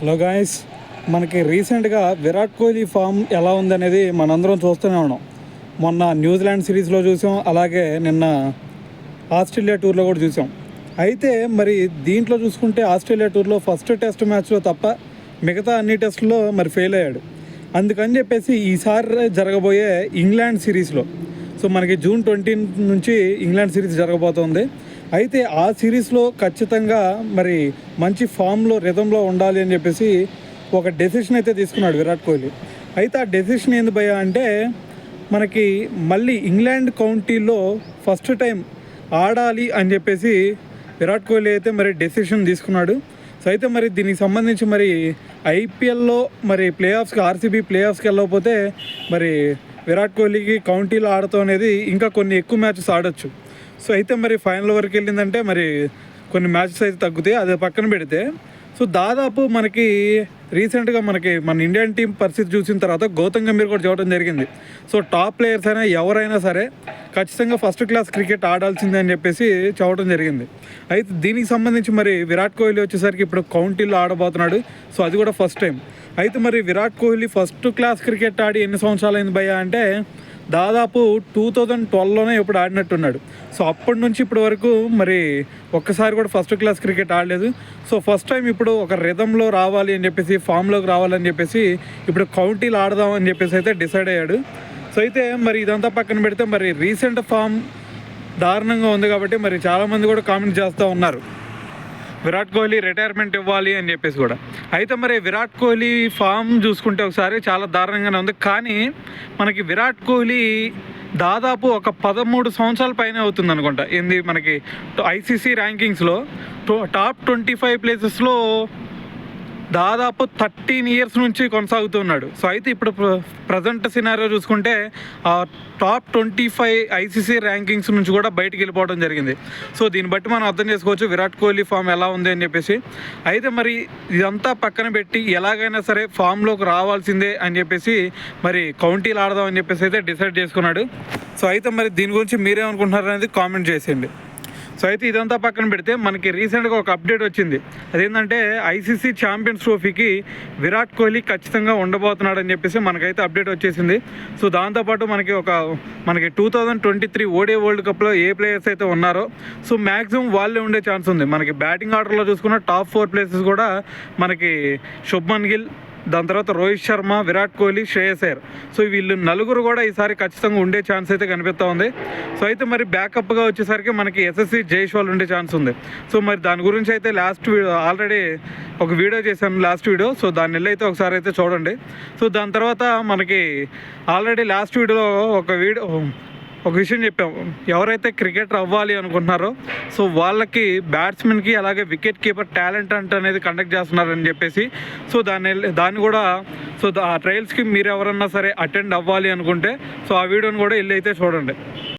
Hello guys, మనకి రీసెంట్గా Virat Kohli form ఎలా ఉందనేది మనందరం చూస్తూనే ఉన్నాం. మొన్న న్యూజిలాండ్ సిరీస్లో చూసాం, అలాగే నిన్న ఆస్ట్రేలియా టూర్లో కూడా చూసాం. అయితే మరి దీంట్లో చూసుకుంటే ఆస్ట్రేలియా టూర్లో ఫస్ట్ టెస్ట్ మ్యాచ్లో తప్ప మిగతా అన్ని టెస్టుల్లో మరి ఫెయిల్ అయ్యాడు. అందుకని చెప్పేసి ఈసారి జరగబోయే ఇంగ్లాండ్ సిరీస్లో, సో మనకి జూన్ 20 నుంచి ఇంగ్లాండ్ సిరీస్ జరగబోతోంది. అయితే ఆ సిరీస్లో ఖచ్చితంగా మరి మంచి ఫామ్లో రిథంలో ఉండాలి అని చెప్పేసి ఒక డెసిషన్ అయితే తీసుకున్నాడు విరాట్ కోహ్లీ. అయితే ఆ డెసిషన్ ఏంది భయ్యా అంటే, మనకి మళ్ళీ ఇంగ్లాండ్ కౌంటీలో ఫస్ట్ టైం ఆడాలి అని చెప్పేసి విరాట్ కోహ్లీ అయితే మరి డెసిషన్ తీసుకున్నాడు. సో అయితే మరి దీనికి సంబంధించి మరి ఐపీఎల్లో మరి ప్లేఆఫ్స్కి ఆర్సీబీ ప్లేఆఫ్స్కి వెళ్ళకపోతే మరి విరాట్ కోహ్లీకి కౌంటీలో ఆడటం అనేది ఇంకా కొన్ని ఎక్కువ మ్యాచెస్ ఆడొచ్చు. సో అయితే మరి ఫైనల్ వరకు వెళ్ళిందంటే మరి కొన్ని మ్యాచెస్ అయితే తగ్గుతాయి. అది పక్కన పెడితే సో దాదాపు మనకి రీసెంట్గా మన ఇండియన్ టీం పరిస్థితి చూసిన తర్వాత గౌతమ్ గంభీర్ కూడా చూడటం జరిగింది. సో టాప్ ప్లేయర్స్ అయినా ఎవరైనా సరే ఖచ్చితంగా ఫస్ట్ క్లాస్ క్రికెట్ ఆడాల్సిందే అని చెప్పేసి చెప్పడం జరిగింది. అయితే దీనికి సంబంధించి మరి విరాట్ కోహ్లీ వచ్చేసరికి ఇప్పుడు కౌంటీలో ఆడబోతున్నాడు. సో అది కూడా ఫస్ట్ టైం. అయితే మరి Virat Kohli first class cricket ఆడి ఎన్ని సంవత్సరాలు అయింది భయ్యా అంటే, దాదాపు 2012లోనే ఇప్పుడు ఆడినట్టున్నాడు. సో అప్పటి నుంచి ఇప్పటి వరకు మరి ఒక్కసారి కూడా ఫస్ట్ క్లాస్ క్రికెట్ ఆడలేదు. సో ఫస్ట్ టైం ఇప్పుడు ఒక రిథంలో రావాలి అని చెప్పేసి, ఫామ్లోకి రావాలని చెప్పేసి ఇప్పుడు కౌంటీలు ఆడదాం అని చెప్పేసి అయితే డిసైడ్ అయ్యాడు. సో అయితే మరి ఇదంతా పక్కన పెడితే మరి రీసెంట్ ఫామ్ దారుణంగా ఉంది కాబట్టి మరి చాలామంది కూడా కామెంట్ చేస్తూ ఉన్నారు విరాట్ కోహ్లీ రిటైర్మెంట్ ఇవ్వాలి అని చెప్పేసి కూడా. అయితే మరి విరాట్ కోహ్లీ ఫామ్ చూసుకుంటే ఒకసారి చాలా దారుణంగానే ఉంది. కానీ మనకి విరాట్ కోహ్లీ దాదాపు ఒక 13 సంవత్సరాల పైన అవుతుంది అనుకుంటా ఏంది మనకి ఐసీసీ ర్యాంకింగ్స్లో టాప్ 25 ప్లేసెస్లో దాదాపు 13 ఇయర్స్ నుంచి కొనసాగుతున్నాడు. సో అయితే ఇప్పుడు ప్రజెంట్ సినారియో చూసుకుంటే టాప్ 25 ఐసీసీ ర్యాంకింగ్స్ నుంచి కూడా బయటికి వెళ్ళిపోవడం జరిగింది. సో దీన్ని బట్టి మనం అర్థం చేసుకోవచ్చు విరాట్ కోహ్లీ ఫామ్ ఎలా ఉంది అని చెప్పేసి. అయితే మరి ఇదంతా పక్కన పెట్టి ఎలాగైనా సరే ఫామ్లోకి రావాల్సిందే అని చెప్పేసి మరి కౌంటీలు ఆడదాం అని చెప్పేసి అయితే డిసైడ్ చేసుకున్నాడు. సో అయితే మరి దీని గురించి మీరేమనుకుంటున్నారు అనేది కామెంట్ చేసేయండి. సో అయితే ఇదంతా పక్కన పెడితే మనకి రీసెంట్గా ఒక అప్డేట్ వచ్చింది. అదేంటంటే ఐసీసీ ఛాంపియన్స్ ట్రోఫీకి విరాట్ కోహ్లీ ఖచ్చితంగా ఉండబోతున్నాడు అని చెప్పేసి మనకైతే అప్డేట్ వచ్చేసింది. సో దాంతోపాటు మనకి 2023 ఓడే వరల్డ్ కప్లో ఏ ప్లేయర్స్ అయితే ఉన్నారో సో మ్యాక్సిమం వాళ్ళే ఉండే ఛాన్స్ ఉంది. మనకి బ్యాటింగ్ ఆర్డర్లో చూసుకున్న టాప్ 4 ప్లేసెస్ కూడా మనకి శుభ్మన్ గిల్, దాని తర్వాత రోహిత్ శర్మ, విరాట్ కోహ్లీ, శ్రేయస్ అయ్యర్. సో వీళ్ళు నలుగురు కూడా ఈసారి ఖచ్చితంగా ఉండే ఛాన్స్ అయితే కనిపిస్తూ ఉంది. సో అయితే మరి బ్యాకప్గా వచ్చేసరికి మనకి ఎస్ఎస్సి జైస్వాల్ ఉండే ఛాన్స్ ఉంది. సో మరి దాని గురించి అయితే ఆల్రెడీ ఒక వీడియో చేశాను, లాస్ట్ వీడియో. సో దాన్ని వెళ్ళైతే ఒకసారి అయితే చూడండి. సో దాని తర్వాత మనకి ఆల్రెడీ లాస్ట్ వీడియోలో ఒక విషయం చెప్పాము, ఎవరైతే క్రికెటర్ అవ్వాలి అనుకుంటున్నారో సో వాళ్ళకి బ్యాట్స్మెన్కి అలాగే వికెట్ కీపర్ టాలెంట్ అనేది కండక్ట్ చేస్తున్నారని చెప్పేసి. సో దాన్ని కూడా సో ఆ ట్రయల్స్కి మీరు ఎవరన్నా సరే అటెండ్ అవ్వాలి అనుకుంటే సో ఆ వీడియోని కూడా వెళ్ళి అయితే చూడండి.